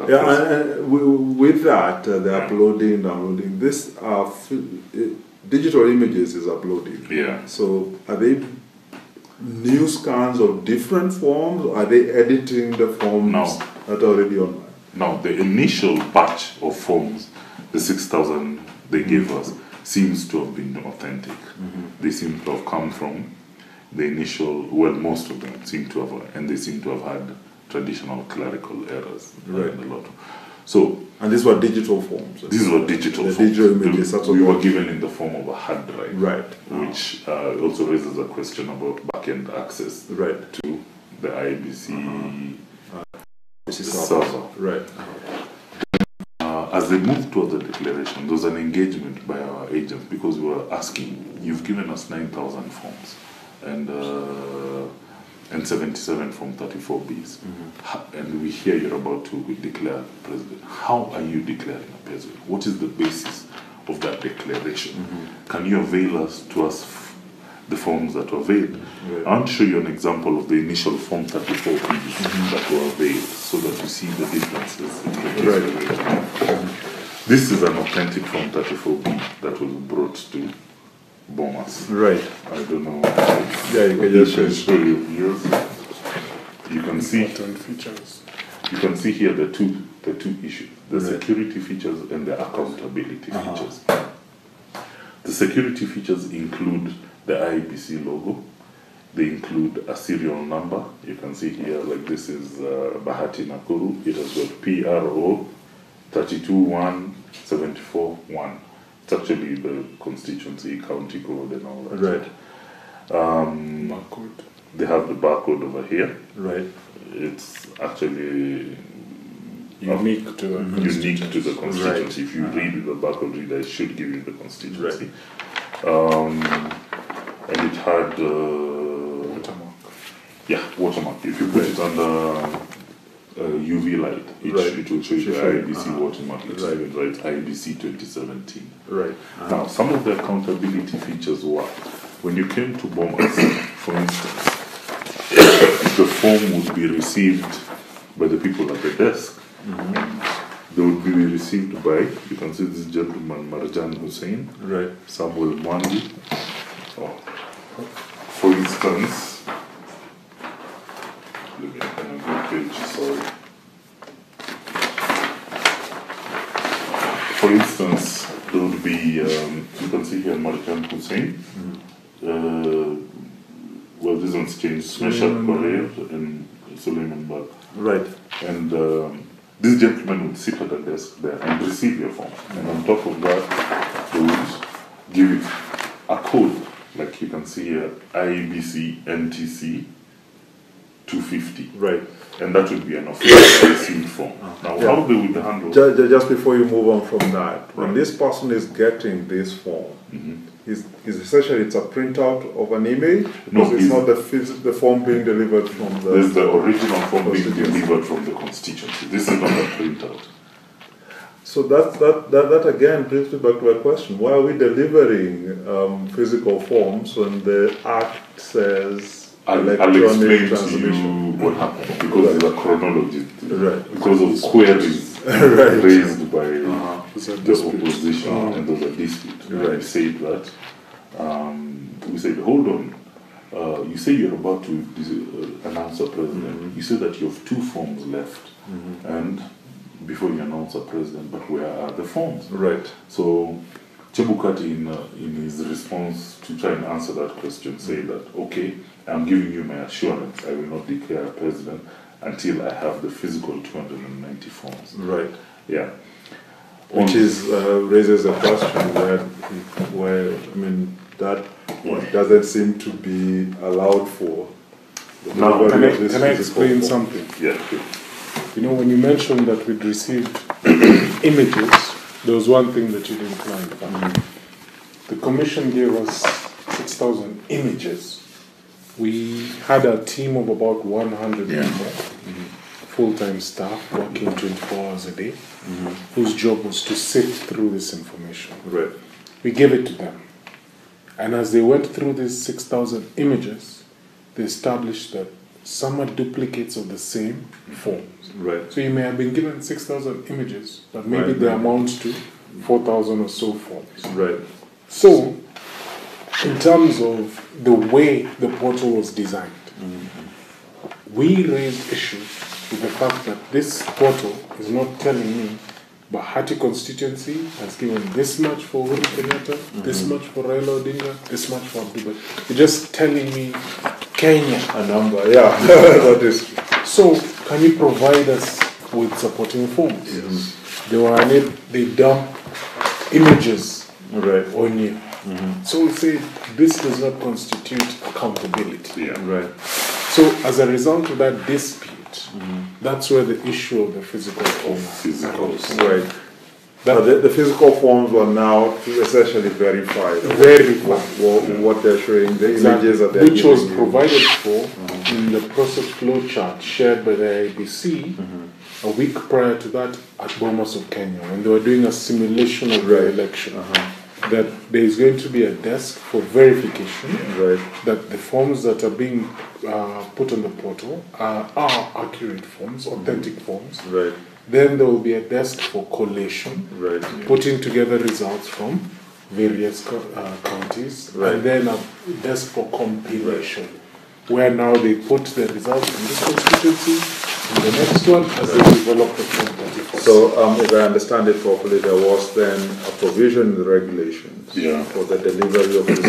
Yeah, and with that, the uploading, downloading, this digital images is uploading. Yeah. So are they new scans of different forms, or are they editing the forms that are already online? No, the initial batch of forms, the 6,000 they gave us, seems to have been authentic. They seem to have come from the initial, well, most of them seem to have, and they seem to have had traditional clerical errors. Right. A lot. So, and these were digital forms. These were digital forms. Digital images. We were given in the form of a hard drive. Right. Which also raises a question about back-end access to the IBC server. Right. As they moved towards the declaration, there was an engagement by our agents because we were asking, you've given us 9,000 forms and 77 from 34Bs. And we hear you're about to declare president. How are you declaring a president? What is the basis of that declaration? Can you avail us the forms that were availed? I want to show you an example of the initial form 34Bs that were availed so that you see the differences in the This is an authentic form 34B that was brought to Bomas. Right. I don't know. Yeah, you can just show you here. You can see. Features. You can see here the two issues: the security features and the accountability features. The security features include the IBC logo. They include a serial number. You can see here, like this is Bahati Nakuru. It has got PRO 32174-1. It's actually the constituency, county code, and all that. Right. Barcode. They have the barcode over here. Right. It's actually unique to the constituency. Right. If you read the barcode reader, it should give you the constituency. And it had watermark. Yeah, watermark. If you put it under UV light, it will show you the IBC watermark. It's right, IBC 2017. Right. Now, some of the accountability features were, when you came to Bomas, for instance, the form would be received by the people at the desk. They would be received by, you can see this gentleman, Marjan Hussein, Samuel Mwangi. For instance, let me on a good page, sorry. For instance, there would be, you can see here Marjan Hussein. Well, this one's changed, Smeshad Korea and Suleiman Bak. Right. And this gentleman would sit at the desk there and receive your form. And on top of that, they would give it a code, like you can see here, IBC NTC 250. Right. And that would be an official received form. Now, how they would handle... Just before you move on from that, when this person is getting this form, is essentially it's a printout of an image? Because it's not the form being delivered from the... There's the original form being delivered from the constituency. This is not a printout. So that again brings me back to a question. Why are we delivering physical forms when the Act says I'll explain to you what happened, because there's a chronology. Because of queries raised by the opposition and there's a dispute. We said that, we said, hold on, you say you're about to announce a president. You say that you have 2 forms left, and before you announce a president, but where are the forms? Right. So Chebukati, in his response to try and answer that question, say that, okay, I'm giving you my assurance I will not declare a president until I have the physical 290 forms. Right. Yeah. Which raises a question where I mean, that doesn't seem to be allowed for. Now, can I explain something? Yeah. You know, when you mentioned that we'd received images, there was one thing that you didn't clarify. The commission gave us 6,000 images. We had a team of about 100 people, full-time staff working 24 hours a day, whose job was to sift through this information. Right. We gave it to them. And as they went through these 6,000 images, they established that some are duplicates of the same forms. Right. So you may have been given 6,000 images, but maybe they amount to 4,000 or so forms. Right. So, in terms of the way the portal was designed, we raised issues with the fact that this portal is not telling me Bahati constituency has given this much for Uhuru Kenyatta, this much for Raila Odinga, this much for Abdul. It's just telling me Kenya. A number, yeah. That is. So, can you provide us with supporting forms? Yes. They dump images Right. on you. So we say this does not constitute accountability. Yeah. Right. So as a result of that dispute, that's where the issue of the physical form Physicals. Right. But the physical forms are now essentially verified. What they're showing, the images that they're which was giving you. provided for in the process flow chart shared by the IBC a week prior to that at Bomas of Kenya when they were doing a simulation of the election. That there is going to be a desk for verification that the forms that are being put on the portal are accurate forms, authentic forms. Right. Then there will be a desk for collation, Right. putting together results from various counties, and then a desk for compilation, where now they put the results from this constituency in the next one as they develop the form 34. So, if I understand it properly, there was then a provision in the regulations for the delivery of this.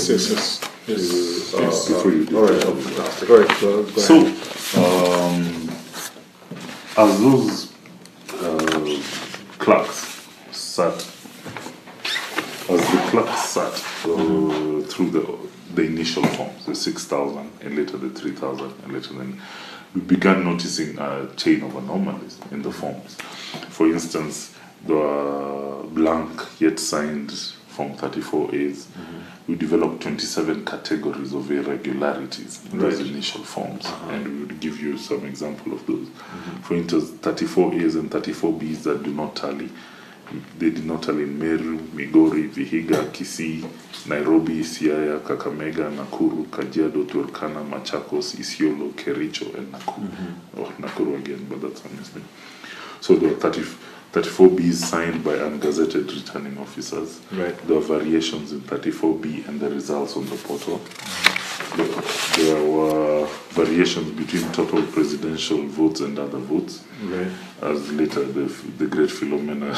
Yes. Before you do All right, that. fantastic. All right, so go ahead. As those clerks sat, through the initial forms, the 6,000 and later the 3,000 and later then, we began noticing a chain of anomalies in the forms. For instance, the blank yet signed Form 34As, we developed 27 categories of irregularities in those initial forms, and we would give you some example of those. For instance, 34As and 34Bs that do not tally. They did not tally in Meru, Migori, Vihiga, Kisii, Nairobi, Siaya, Kakamega, Nakuru, Kajiado, Turkana, Machakos, Isiolo, Kericho, and Nakuru. Or Nakuru again, but that's a mistake. So there were 34Bs signed by ungazetted returning officers. Right. There were variations in 34B and the results on the portal. There were variations between total presidential votes and other votes. Right. As later the great Philomena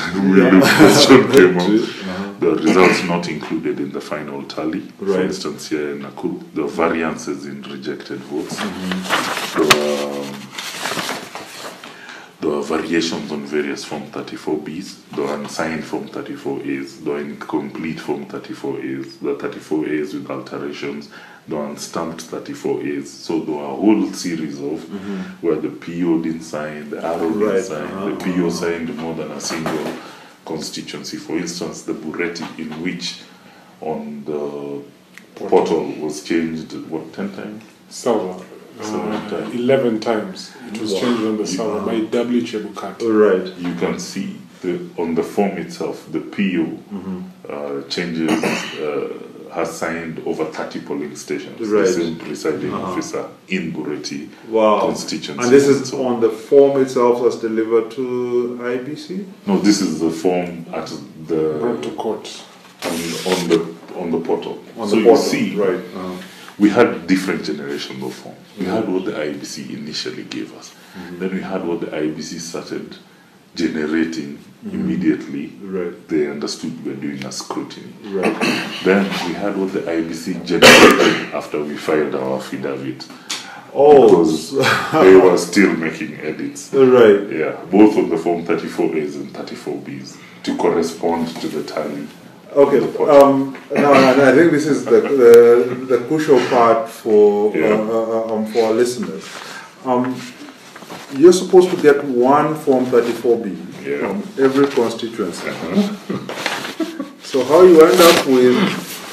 question came out. The results not included in the final tally. For instance, here in Nakuru, there were variances in rejected votes. There were variations on various Form 34Bs, there were unsigned Form 34As, there were incomplete Form 34As, there were 34As with alterations, there were unstamped 34As. So there were a whole series of where the PO didn't sign, the RO didn't sign, the PO signed more than a single constituency. For instance, the Bureti, in which on the portal was changed, 10 times? 11 times. It was changed on the server by W. Chebukati. Right. You can see on the form itself, the PO changes, has signed over 30 polling stations. The same presiding officer in Bureti constituency. And this is on the form itself that's delivered to IBC? No, this is the form at the brought to court. On the portal. So you see, right. We had different generations of forms. We had what the IBC initially gave us. Then we had what the IBC started generating immediately. Right. They understood we were doing a scrutiny. Right. Then we had what the IBC generated after we filed our affidavit. Because they were still making edits. Right. Yeah, both on the Form 34As and 34Bs to correspond to the tally. Okay, now I think this is the crucial part for our listeners. You're supposed to get one Form 34B from every constituency. So how you end up with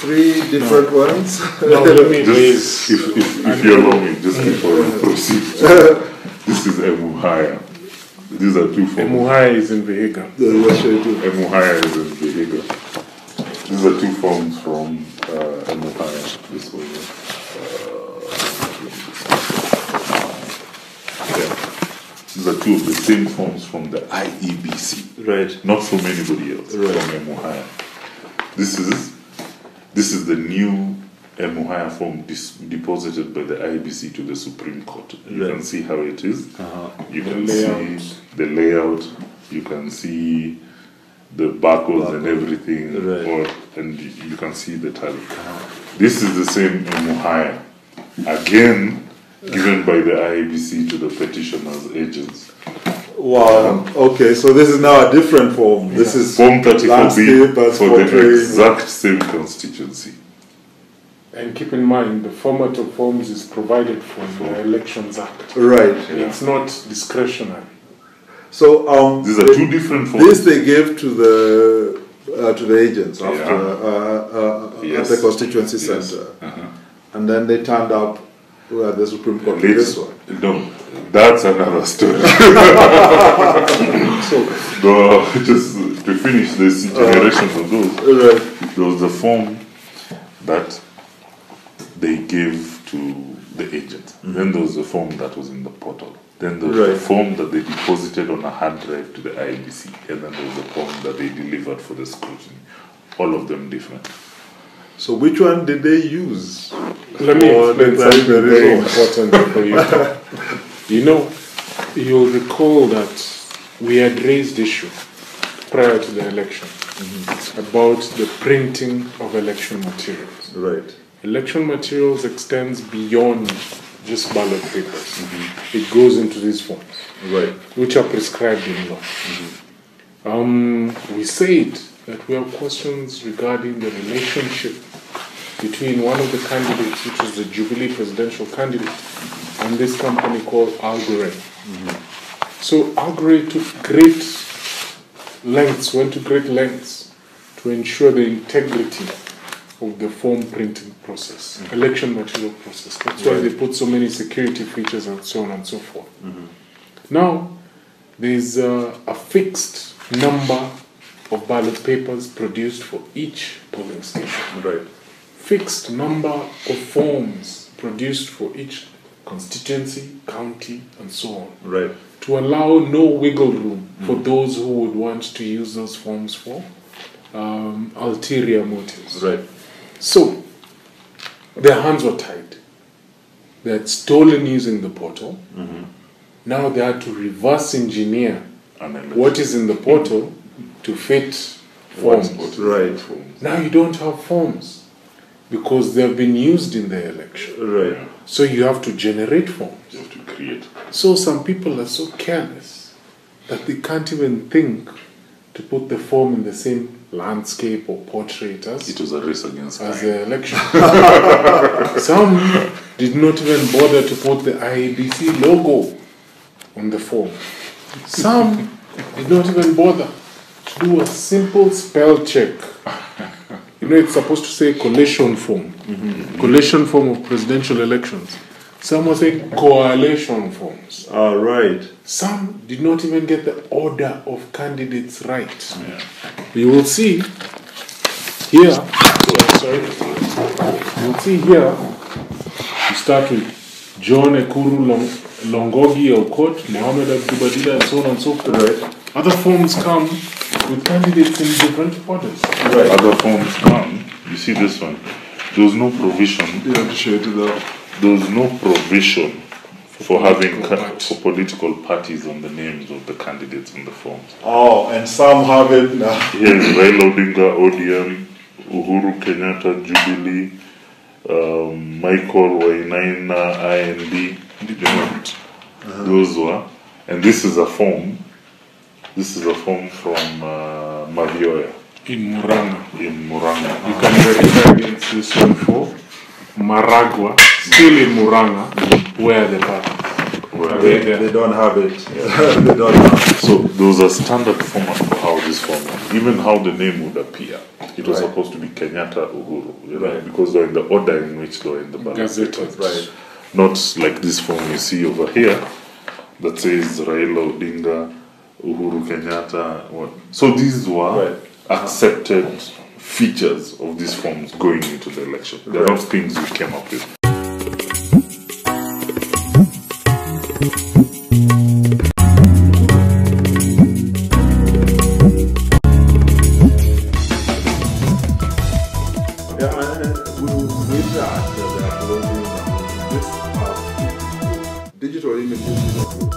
3 different ones? No, let me raise. If you allow me, just before we proceed, this is Emuhaya. These are 2 forms. Emuhaya is in Vihiga. Emuhaya is in Vihiga. These are 2 forms from Muhaya. This was these are two of the same forms from the IEBC, Right. not from anybody else. Right. From Muhaya. This is the new Muhaya form deposited by the IEBC to the Supreme Court. You Right. can see how it is. You The can layout. see the layout. You can see the barcodes and everything, Right. and you can see the tally. This is the same Muhaya, again given by the IEBC to the petitioners' agents. Wow. Okay, so this is now a different form. This is Form 34B landscape as for the portrayed. exact same constituency. And keep in mind, the format of forms is provided for in the Elections Act. Right. It's not discretionary. So These are two different forms. this they gave to the agents after Yes. at the constituency Yes. center, and then they turned up at the Supreme Court. Let's- This one. No, that's another story. So No, just to finish this generation of those, right. there was the form that they gave to the agent. Then there was the form that was in the portal. Then there was the Right. form that they deposited on a hard drive to the IBC. And then there was the form that they delivered for the scrutiny. All of them different. So which one did they use? Let me for explain declaring something the very results? important for you. You know, you'll recall that we had raised issue prior to the election about the printing of election materials. Right. Election materials extends beyond just ballot papers. It goes into these forms, Right. which are prescribed in law. We said that we have questions regarding the relationship between one of the candidates, which is the Jubilee presidential candidate, and this company called Algorand. So Algorand went to great lengths to ensure the integrity of the form printing process, election material process. That's why they put so many security features and so on and so forth. Now, there's a fixed number of ballot papers produced for each polling station. Right. Fixed number of forms produced for each constituency, county, and so on, Right. to allow no wiggle room for those who would want to use those forms for ulterior motives. Right. So, their hands were tied. They had stolen using the portal. Now they had to reverse engineer what is in the portal to fit forms. Right. Now you don't have forms because they've been used in the election. Right. So you have to generate forms. You have to create. So some people are so careless that they can't even think to put the form in the same landscape or portrait as It was a race against time. the election. Some did not even bother to put the IEBC logo on the form. Some did not even bother to do a simple spell check. You know, it's supposed to say collation form. Collation form of presidential elections. Some were saying coalition forms. All right. Some did not even get the order of candidates right. You will see here, you will see here, you start with John Ekuru Longogi Okot, Mohammed Abdubadida, and so on and so forth. Right. Other forms come with candidates in different orders. Right. Other forms come. You see this one. There was no provision. You have to show it to the. There was no provision for having political parties. for political parties on the names of the candidates on the forms. Oh, and some have it now. Here is Raila Odinga, ODM, Uhuru Kenyatta, Jubilee, Michael Wainaina, IND. Those were, and this is a form. This is a form from Mavioya In Muranga. in Muranga. You can verify against this one for Maragua, still in Muranga, where the parties. They don't have it. They don't have it. So there was a standard format for how this form, even how the name would appear. It was Right. supposed to be Kenyatta Uhuru, you know, Right. because they're in the order in which they're in the ballot Gazetted. papers. Right. Not like this form you see over here that says Raila Odinga, Uhuru Kenyatta. So these were Right. accepted features of these forms going into the election. There are a lot of things we came up with. Digital images